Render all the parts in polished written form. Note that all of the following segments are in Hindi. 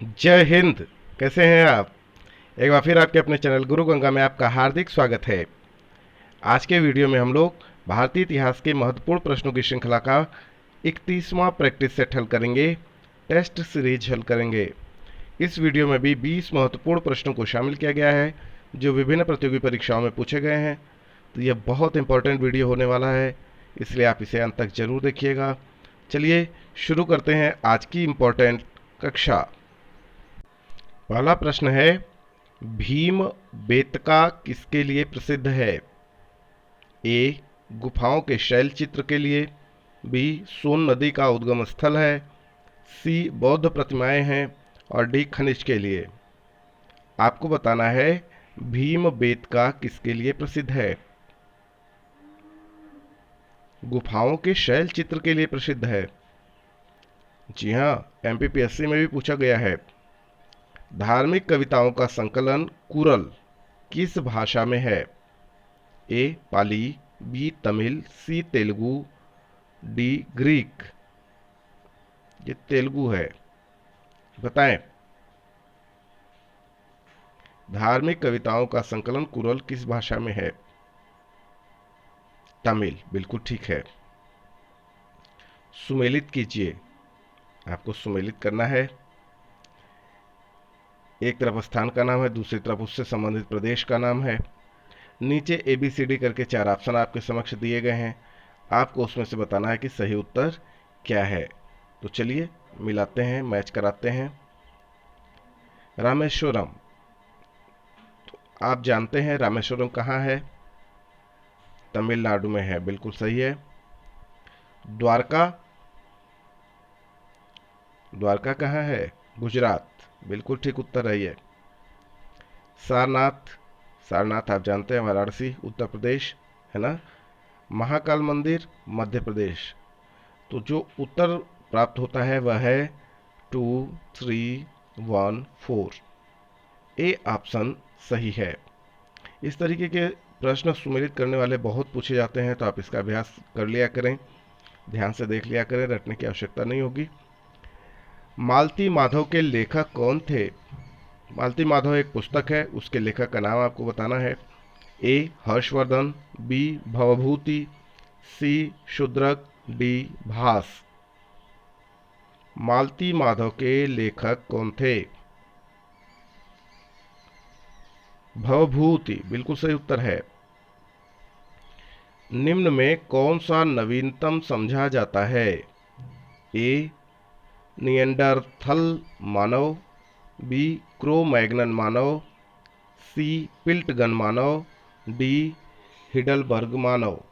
जय हिंद। कैसे हैं आप? एक बार फिर आपके अपने चैनल गुरु गंगा में आपका हार्दिक स्वागत है। आज के वीडियो में हम लोग भारतीय इतिहास के महत्वपूर्ण प्रश्नों की श्रृंखला का 31वां प्रैक्टिस सेट हल करेंगे, टेस्ट सीरीज हल करेंगे। इस वीडियो में भी 20 महत्वपूर्ण प्रश्नों को शामिल किया गया है जो विभिन्न प्रतियोगी परीक्षाओं में पूछे गए हैं। तो यह बहुत इंपॉर्टेंट वीडियो होने वाला है, इसलिए आप इसे अंत तक जरूर देखिएगा। चलिए शुरू करते हैं आज की इम्पोर्टेंट कक्षा। पहला प्रश्न है, भीम बेतका किसके लिए प्रसिद्ध है? ए गुफाओं के शैल चित्र के लिए, बी सोन नदी का उद्गम स्थल है, सी बौद्ध प्रतिमाएं हैं और डी खनिज के लिए। आपको बताना है भीम बेतका किसके लिए प्रसिद्ध है। गुफाओं के शैल चित्र के लिए प्रसिद्ध है। जी हाँ, एमपीपीएससी में भी पूछा गया है। धार्मिक कविताओं का संकलन कुरल किस भाषा में है? ए पाली, बी तमिल, सी तेलुगु, डी ग्रीक। ये तेलुगु है, बताएं। धार्मिक कविताओं का संकलन कुरल किस भाषा में है? तमिल, बिल्कुल ठीक है। सुमेलित कीजिए, आपको सुमेलित करना है। एक तरफ स्थान का नाम है, दूसरी तरफ उससे संबंधित प्रदेश का नाम है। नीचे ABCD करके 4 ऑप्शन आपके समक्ष दिए गए हैं, आपको उसमें से बताना है कि सही उत्तर क्या है। तो चलिए मिलाते हैं, मैच कराते हैं। रामेश्वरम, तो आप जानते हैं रामेश्वरम कहाँ है? तमिलनाडु में है, बिल्कुल सही है। द्वारका, द्वारका कहाँ है? गुजरात, बिल्कुल ठीक उत्तर है ये। सारनाथ, सारनाथ आप जानते हैं वाराणसी उत्तर प्रदेश है ना। महाकाल मंदिर मध्य प्रदेश। तो जो उत्तर प्राप्त होता है वह है 2314। ए ऑप्शन सही है। इस तरीके के प्रश्न सुमेलित करने वाले बहुत पूछे जाते हैं, तो आप इसका अभ्यास कर लिया करें, ध्यान से देख लिया करें, रटने की आवश्यकता नहीं होगी। मालती माधव के लेखक कौन थे? मालती माधव एक पुस्तक है, उसके लेखक का नाम आपको बताना है। ए हर्षवर्धन, बी भवभूति, सी शूद्रक, डी भास। मालती माधव के लेखक कौन थे? भवभूति बिल्कुल सही उत्तर है। निम्न में कौन सा नवीनतम समझा जाता है? ए निएंडरथल मानव, बी क्रो मैग्नन मानव, सी पिल्टगन मानव, डी हिडलबर्ग मानव।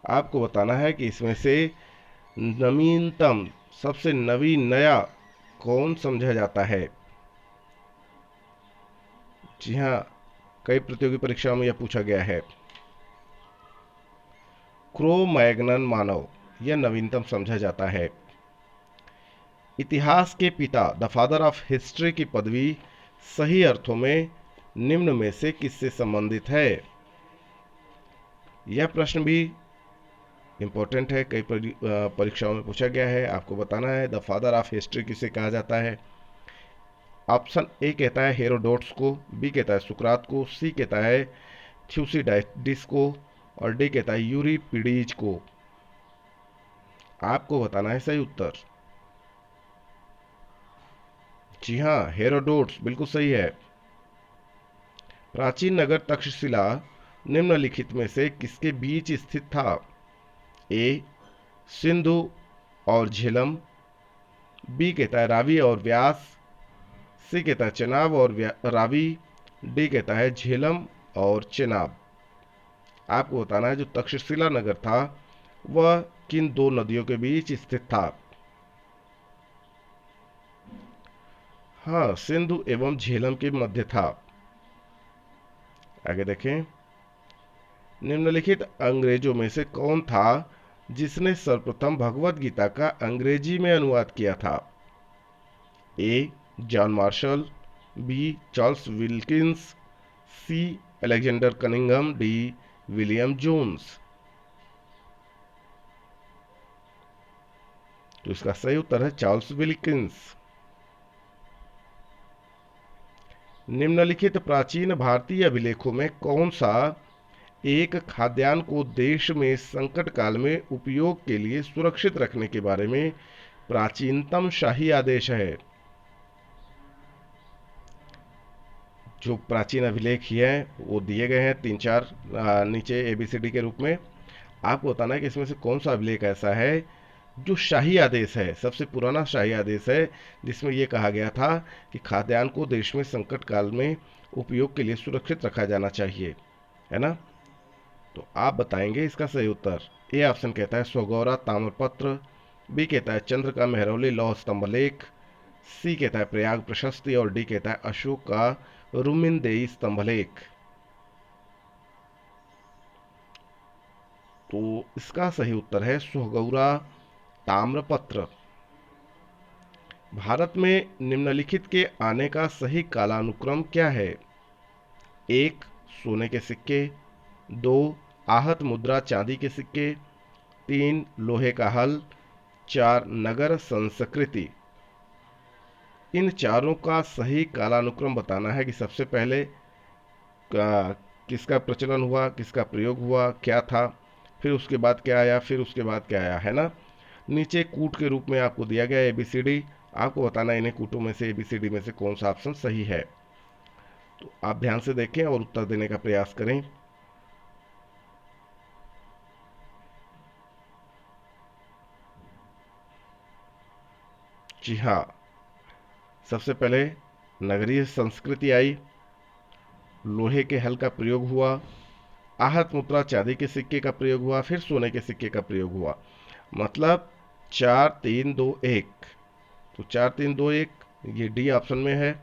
आपको बताना है कि इसमें से नवीनतम, सबसे नवीन, नया कौन समझा जाता है। जी हाँ, कई प्रतियोगी परीक्षाओं में यह पूछा गया है। क्रो मैग्नन मानव यह नवीनतम समझा जाता है। इतिहास के पिता, द फादर ऑफ हिस्ट्री की पदवी सही अर्थों में निम्न में से किससे संबंधित है? यह प्रश्न भी इंपॉर्टेंट है, कई परीक्षाओं में पूछा गया है। आपको बताना है द फादर ऑफ हिस्ट्री किसे कहा जाता है। ऑप्शन ए कहता है हेरोडोट्स को, बी कहता है सुकरात को, सी कहता है थ्यूसिडाइडिस को और डी कहता है यूरिपिडीज को। आपको बताना है सही उत्तर। जी हाँ, हेरोडोट्स बिल्कुल सही है। प्राचीन नगर तक्षशिला निम्नलिखित में से किसके बीच स्थित था? ए सिंधु और झेलम, बी कहता है रावी और व्यास, सी कहता है चेनाब और रावी, डी कहता है झेलम और चेनाब। आपको बताना है जो तक्षशिला नगर था वह किन दो नदियों के बीच स्थित था। हाँ, सिंधु एवं झेलम के मध्य था। आगे देखें, निम्नलिखित अंग्रेजों में से कौन था जिसने सर्वप्रथम भगवत गीता का अंग्रेजी में अनुवाद किया था? A John Marshall, B Charles Wilkins, C Alexander Cunningham, D William Jones. तो इसका सही उत्तर है चार्ल्स विल्किंस। निम्नलिखित प्राचीन भारतीय अभिलेखों में कौन सा एक खाद्यान्न को देश में संकट काल में उपयोग के लिए सुरक्षित रखने के बारे में प्राचीनतम शाही आदेश है? जो प्राचीन अभिलेख हैं वो दिए गए हैं 3-4 नीचे ABCD के रूप में। आपको बताना है कि इसमें से कौन सा अभिलेख ऐसा है जो शाही आदेश है, सबसे पुराना शाही आदेश है, जिसमें यह कहा गया था कि खाद्यान्न को देश में संकट काल में उपयोग के लिए सुरक्षित रखा जाना चाहिए, है ना। तो आप बताएंगे इसका सही उत्तर। ए ऑप्शन कहता है स्वगौरा ताम्रपत्र, बी कहता है चंद्र का मेहरौली लौह स्तंभलेख, सी कहता है प्रयाग प्रशस्ति और डी कहता है अशोक का रुमिनदेई स्तंभलेख। तो इसका सही उत्तर है स्वगौरा ताम्रपत्र। भारत में निम्नलिखित के आने का सही कालानुक्रम क्या है? 1. सोने के सिक्के, 2. आहत मुद्रा चांदी के सिक्के, 3. लोहे का हल, 4. नगर संस्कृति। इन चारों का सही कालानुक्रम बताना है कि सबसे पहले किसका प्रचलन हुआ, किसका प्रयोग हुआ, क्या था, फिर उसके बाद क्या आया, फिर उसके बाद क्या आया, है ना। नीचे कूट के रूप में आपको दिया गया ABCD, आपको बताना इन्हें कूटों में से ABCD में से कौन सा ऑप्शन सही है। तो आप ध्यान से देखें और उत्तर देने का प्रयास करें। जी हाँ, सबसे पहले नगरीय संस्कृति आई, लोहे के हल का प्रयोग हुआ, आहत मुद्रा चांदी के सिक्के का प्रयोग हुआ, फिर सोने के सिक्के का प्रयोग हुआ। मतलब 4 3 2 1। तो 4 3 2 1 ये डी ऑप्शन में है,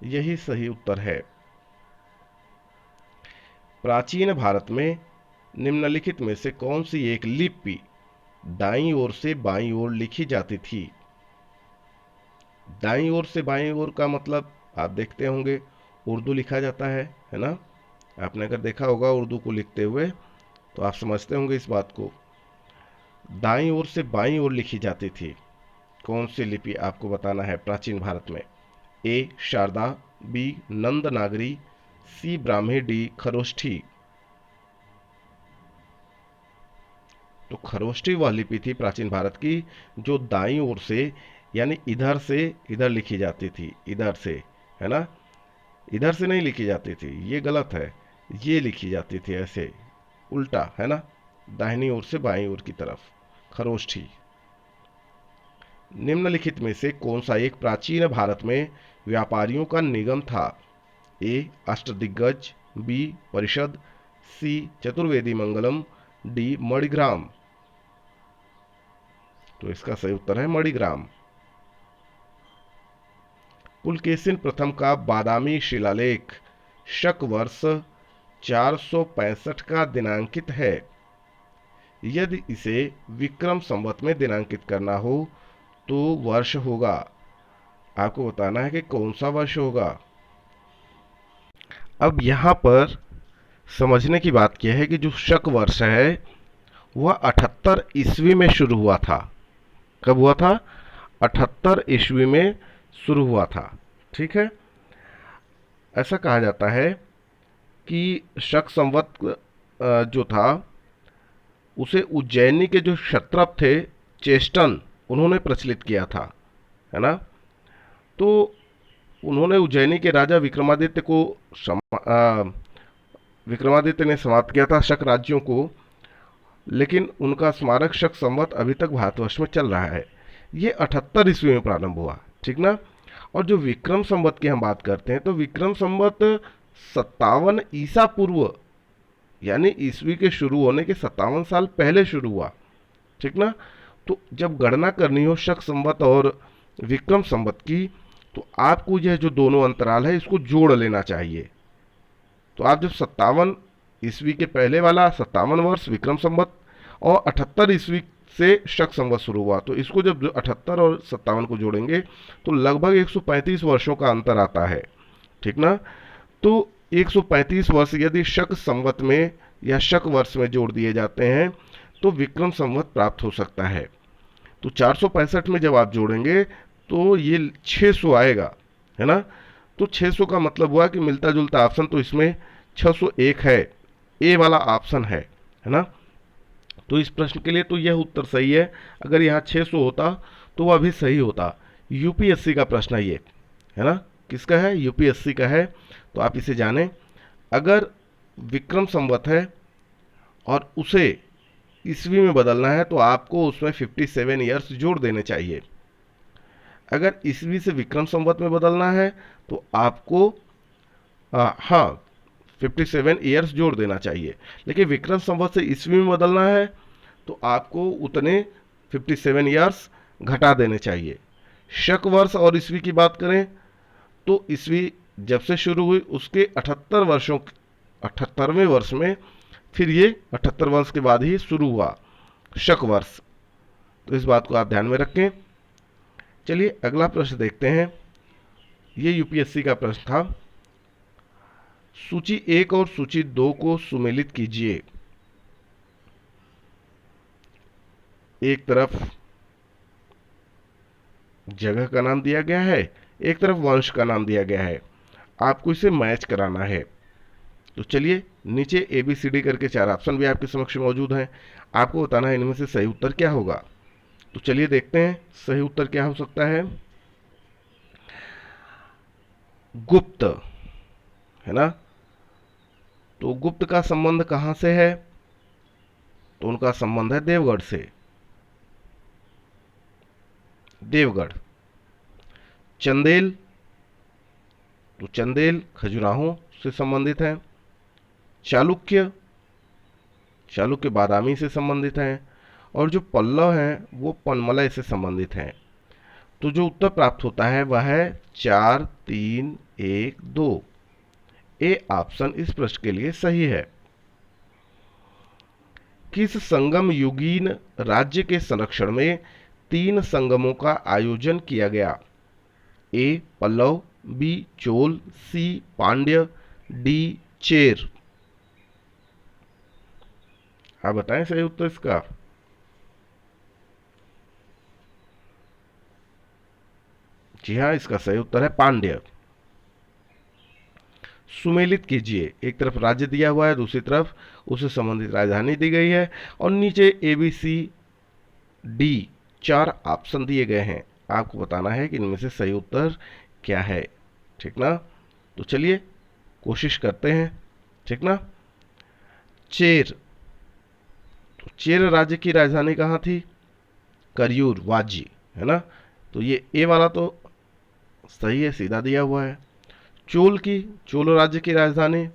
यही सही उत्तर है। प्राचीन भारत में निम्नलिखित में से कौन सी एक लिपि दाईं ओर से बाईं ओर लिखी जाती थी? दाईं ओर से बाईं ओर का मतलब आप देखते होंगे उर्दू लिखा जाता है ना। आपने अगर देखा होगा उर्दू को लिखते हुए तो आप समझते होंगे इस बात को। दाईं ओर से बाईं ओर लिखी जाती थी कौन सी लिपि, आपको बताना है प्राचीन भारत में। ए शारदा, बी नंद नागरी, सी ब्राह्मी, डी खरोष्ठी। तो खरोष्ठी वह लिपि थी प्राचीन भारत की जो दाईं ओर से यानी इधर से इधर लिखी जाती थी, इधर से, है ना। इधर से नहीं लिखी जाती थी, ये गलत है, ये लिखी जाती थी ऐसे उल्टा, है ना, दाहिनी ओर से बाईं ओर की तरफ, खरोष्ठी। निम्नलिखित में से कौन सा एक प्राचीन भारत में व्यापारियों का निगम था? ए अष्टदिग्गज, बी परिषद, सी चतुर्वेदी मंगलम, डी मणिग्राम। तो इसका सही उत्तर है मणिग्राम। पुलकेशिन प्रथम का बादामी शिलालेख शक वर्ष 465 का दिनांकित है। यदि इसे विक्रम संवत में दिनांकित करना हो तो वर्ष होगा। आपको बताना है कि कौन सा वर्ष होगा। अब यहां पर समझने की बात यह है कि जो शक वर्ष है वह 78 ईस्वी में शुरू हुआ था। कब हुआ था? 78 ईस्वी में शुरू हुआ था, ठीक है। ऐसा कहा जाता है कि शक संवत जो था उसे उज्जैनी के जो क्षत्रप थे चेष्टन, उन्होंने प्रचलित किया था, है ना। तो उन्होंने उज्जैनी के राजा विक्रमादित्य को विक्रमादित्य ने समाप्त किया था शक राज्यों को, लेकिन उनका स्मारक शक संवत अभी तक भारतवर्ष में चल रहा है। ये 78 ईस्वी में प्रारंभ हुआ, ठीक ना। और जो विक्रम संवत की हम बात करते हैं तो विक्रम संवत 57 ईसा पूर्व यानी ईस्वी के शुरू होने के 57 साल पहले शुरू हुआ, ठीक ना। तो जब गणना करनी हो शक संवत और विक्रम संवत की तो आपको यह जो दोनों अंतराल है इसको जोड़ लेना चाहिए। तो आप जब 57 ईस्वी के पहले वाला 57 वर्ष विक्रम संवत और 78 ईस्वी से शक संवत शुरू हुआ, तो इसको जब 78 और 57 को जोड़ेंगे तो लगभग 135 वर्षों का अंतर आता है, ठीक ना। तो 135 वर्ष यदि शक संवत में या शक वर्ष में जोड़ दिए जाते हैं तो विक्रम संवत प्राप्त हो सकता है। तो 465 में जब आप जोड़ेंगे तो ये 600 आएगा, है ना। तो 600 का मतलब हुआ कि मिलता जुलता ऑप्शन तो इसमें 601 है, ए वाला ऑप्शन है ना। तो इस प्रश्न के लिए तो यह उत्तर सही है। अगर यहाँ 600 होता तो वह भी सही होता। यूपीएससी का प्रश्न है ये, है ना। किसका है? यूपीएससी का है। तो आप इसे जानें। अगर विक्रम संवत है और उसे ईस्वी में बदलना है तो आपको उसमें 57 ईयर्स जोड़ देने चाहिए। अगर ईस्वी से विक्रम संवत में बदलना है तो आपको हाँ 57 ईयर्स जोड़ देना चाहिए। लेकिन विक्रम संवत से ईस्वी में बदलना है तो आपको उतने 57 ईयर्स घटा देने चाहिए। शक वर्ष और ईस्वी की बात करें तो ईस्वी जब से शुरू हुई उसके 78वें वर्ष में फिर ये 78 वर्ष के बाद ही शुरू हुआ शक वर्ष। तो इस बात को आप ध्यान में रखें। चलिए अगला प्रश्न देखते हैं। ये यूपीएससी का प्रश्न था। सूची 1 और सूची 2 को सुमेलित कीजिए। एक तरफ जगह का नाम दिया गया है, एक तरफ वंश का नाम दिया गया है। आपको इसे मैच कराना है। तो चलिए, नीचे ABCD करके 4 ऑप्शन भी आपके समक्ष मौजूद हैं। आपको बताना है इनमें से सही उत्तर क्या होगा। तो चलिए देखते हैं सही उत्तर क्या हो सकता है। गुप्त, है ना। तो गुप्त का संबंध कहां से है? तो उनका संबंध है देवगढ़ से। देवगढ़। चंदेल, तो चंदेल खजुराहो से संबंधित है। चालुक्य, चालुक्य बादामी से संबंधित हैं। और जो पल्लव हैं वो पनमलय से संबंधित हैं। तो जो उत्तर प्राप्त होता है वह है 4, 3, 1, 2। ए ऑप्शन इस प्रश्न के लिए सही है। किस संगम युगीन राज्य के संरक्षण में 3 संगमों का आयोजन किया गया? ए पल्लव, बी चोल, सी पांड्य, डी चेर। आप बताएं सही उत्तर इसका। जी हाँ, इसका सही उत्तर है पांड्य। सुमेलित कीजिए। एक तरफ राज्य दिया हुआ है, दूसरी तरफ उससे संबंधित राजधानी दी गई है और नीचे ABCD 4 ऑप्शन दिए गए हैं। आपको बताना है कि इनमें से सही उत्तर क्या है। ठीक ना। तो चलिए कोशिश करते हैं। ठीक ना। चेर, तो चेर राज्य की राजधानी कहाँ थी? करियूर, वाजी, है ना। तो ये ए वाला तो सही है, सीधा दिया हुआ है। चोल की, चोल राज्य की राजधानी,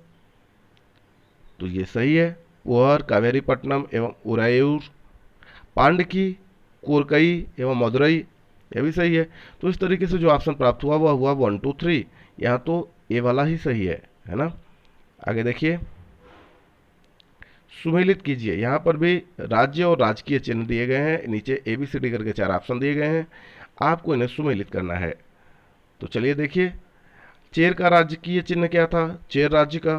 तो ये सही है, पुहर, कावेरीपट्टनम एवं उरायूर। पांड की, कोरकई एवं मदुरई, यह भी सही है। तो इस तरीके से जो ऑप्शन प्राप्त हुआ वह हुआ 1, 2, 3। यहाँ तो ए वाला ही सही है ना। आगे देखिए, सुमेलित कीजिए। यहाँ पर भी राज्य और राजकीय चिन्ह दिए गए हैं। नीचे ABCD करके 4 ऑप्शन दिए गए हैं। आपको इन्हें सुमेलित करना है। तो चलिए देखिए, चेर का राजकीय चिन्ह क्या था? चेर राज्य का,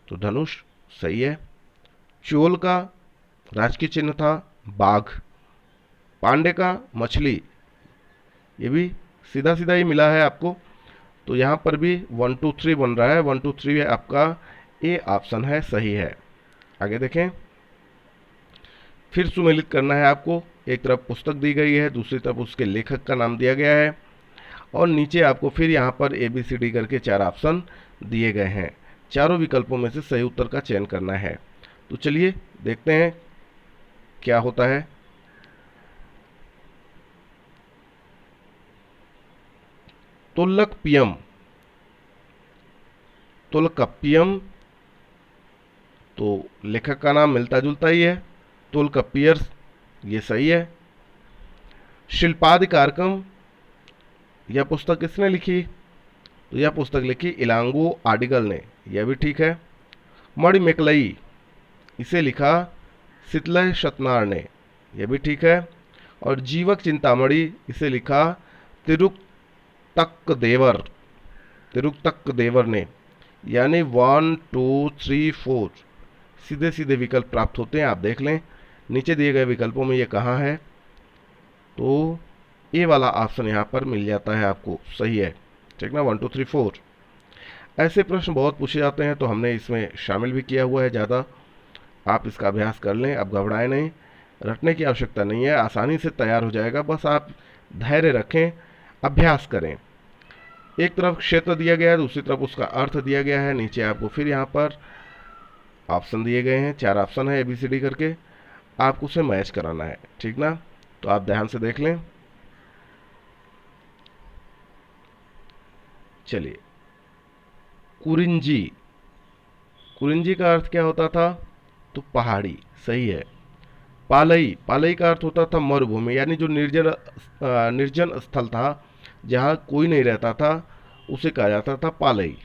तो धनुष, सही है। चोल का राजकीय चिन्ह था बाघ। पांडे का मछली, ये भी सीधा सीधा ही मिला है आपको। तो यहाँ पर भी 1, 2, 3 बन रहा है। 1, 2, 3 आपका ए ऑप्शन है, सही है। आगे देखें, फिर सुमेलित करना है आपको। एक तरफ पुस्तक दी गई है, दूसरी तरफ उसके लेखक का नाम दिया गया है और नीचे आपको फिर यहाँ पर ABCD करके 4 ऑप्शन दिए गए हैं। चारों विकल्पों में से सही उत्तर का चयन करना है। तो चलिए देखते हैं क्या होता है। तोल्लकप्पियम, तोल्लकप्पियम, तो लेखक का नाम मिलता जुलता ही है, तोल्लकप्पियर्स, ये सही है। शिल्पादिकारकम, यह पुस्तक किसने लिखी? तो यह पुस्तक लिखी इलांगो आडिगल ने, यह भी ठीक है। मणिमेकलई, इसे लिखा सितलय शतनार ने, यह भी ठीक है। और जीवक चिंतामणि, इसे लिखा तिरुक्तक देवर ने। यानी 1, 2, 3, 4 सीधे सीधे विकल्प प्राप्त होते हैं। आप देख लें नीचे दिए गए विकल्पों में ये कहाँ है। तो ए वाला ऑप्शन यहाँ पर मिल जाता है आपको, सही है। ठीक ना, 1 2 3 4। ऐसे प्रश्न बहुत पूछे जाते हैं तो हमने इसमें शामिल भी किया हुआ है ज़्यादा। आप इसका अभ्यास कर लें, अब घबराएं नहीं, रटने की आवश्यकता नहीं है, आसानी से तैयार हो जाएगा, बस आप धैर्य रखें, अभ्यास करें। एक तरफ क्षेत्र दिया गया है, दूसरी तरफ उसका अर्थ दिया गया है। नीचे आपको फिर यहाँ पर ऑप्शन दिए गए हैं, 4 ऑप्शन है ABCD करके, आपको उसे मैच कराना है, ठीक ना। तो आप ध्यान से देख लें। चलिए, कुरिंजी, कुरिंजी का अर्थ क्या होता था? तो पहाड़ी, सही है। पालई, पालई का अर्थ होता था मरुभूमि, यानी जो निर्जन स्थल था, जहाँ कोई नहीं रहता था, उसे कहा जाता था पालई।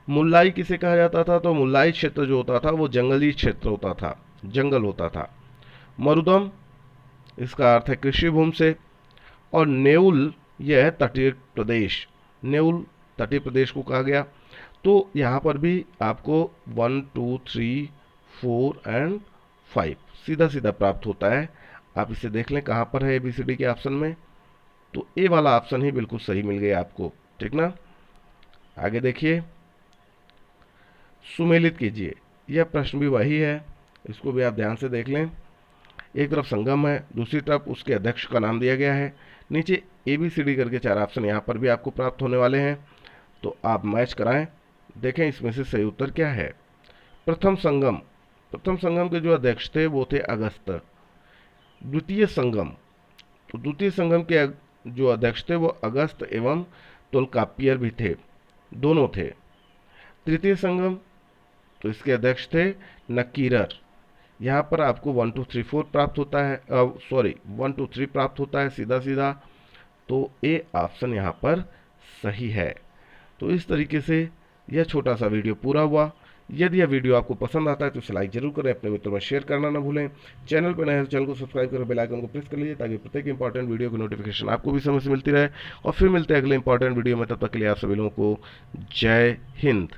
मुल्लाई किसे कहा जाता था? तो मुल्लाई क्षेत्र जो होता था वो जंगली क्षेत्र होता था, जंगल होता था। मरुदम, इसका अर्थ है कृषि भूमि से। और नेउल, यह है तटीय प्रदेश, नेउल तटीय प्रदेश को कहा गया। तो यहाँ पर भी आपको 1 2 3 4 एंड 5 सीधा सीधा प्राप्त होता है। आप इसे देख लें कहाँ पर है ABCD के ऑप्शन में, तो ए वाला ऑप्शन ही बिल्कुल सही मिल गया आपको, ठीक ना। आगे देखिए, सुमेलित कीजिए, यह प्रश्न भी वही है, इसको भी आप ध्यान से देख लें। एक तरफ संगम है, दूसरी तरफ उसके अध्यक्ष का नाम दिया गया है। नीचे ABCD करके 4 ऑप्शन यहाँ पर भी आपको प्राप्त होने वाले हैं, तो आप मैच कराएं, देखें इसमें से सही उत्तर क्या है। प्रथम संगम, प्रथम संगम के जो अध्यक्ष थे वो थे अगस्त। द्वितीय संगम, तो द्वितीय संगम के जो अध्यक्ष थे वो अगस्त एवं तोलकापियर भी थे, दोनों थे। तृतीय संगम, तो इसके अध्यक्ष थे नकीरर। यहाँ पर आपको 1 2 3 4 प्राप्त होता है, 1 2 3 प्राप्त होता है सीधा सीधा, तो ए ऑप्शन यहाँ पर सही है। तो इस तरीके से यह छोटा सा वीडियो पूरा हुआ। यदि यह वीडियो आपको पसंद आता है तो इसे लाइक जरूर करें, अपने मित्रों में शेयर करना ना भूलें। चैनल पर नए हैं तो चैनल को सब्सक्राइब करें, बेल आइकन को प्रेस कर लीजिए ताकि प्रत्येक इंपॉर्टेंट वीडियो की नोटिफिकेशन आपको भी समय से मिलती रहे। और फिर मिलते हैं अगले इंपॉर्टेंट वीडियो में, तब तक के लिए आप सभी लोगों को जय हिंद।